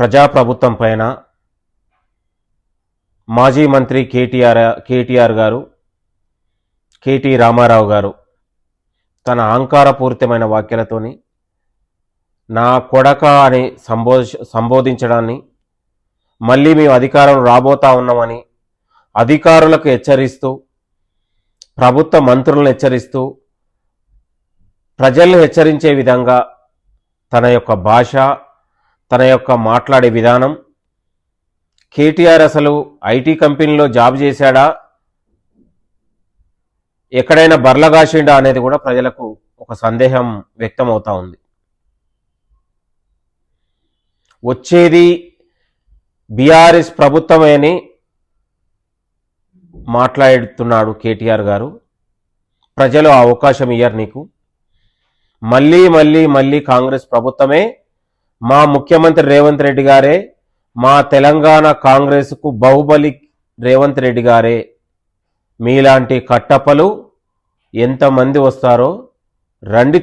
ప్రజాప్రభుత్వం పైన మాజీ మంత్రి కేటీఆర్ గారు, కేటీ రామారావు గారు తన అహంకారపూరితమైన వాక్యాలతోని నా కొడక అని సంబోధించడాన్ని, మళ్ళీ మేము అధికారం రాబోతా ఉన్నామని అధికారులకు హెచ్చరిస్తూ, ప్రభుత్వ మంత్రులను హెచ్చరిస్తూ, ప్రజల్ని హెచ్చరించే విధంగా తన యొక్క భాష, తన యొక్క మాట్లాడే విధానం, కేటీఆర్ అసలు ఐటీ కంపెనీలో జాబ్ చేశాడా, ఎక్కడైనా బర్లగాసిండా అనేది కూడా ప్రజలకు ఒక సందేహం వ్యక్తం అవుతా ఉంది. వచ్చేది బీఆర్ఎస్ ప్రభుత్వమే అని మాట్లాడుతున్నాడు కేటీఆర్ గారు. ప్రజలు ఆ అవకాశం ఇయ్యరు నీకు. మళ్ళీ మళ్ళీ మళ్ళీ కాంగ్రెస్ ప్రభుత్వమే, మా ముఖ్యమంత్రి రేవంత్ రెడ్డి గారే, మా తెలంగాణ కాంగ్రెస్కు బాహుబలి రేవంత్ రెడ్డి గారే. మీలాంటి కట్టప్పలు ఎంతమంది వస్తారో రండి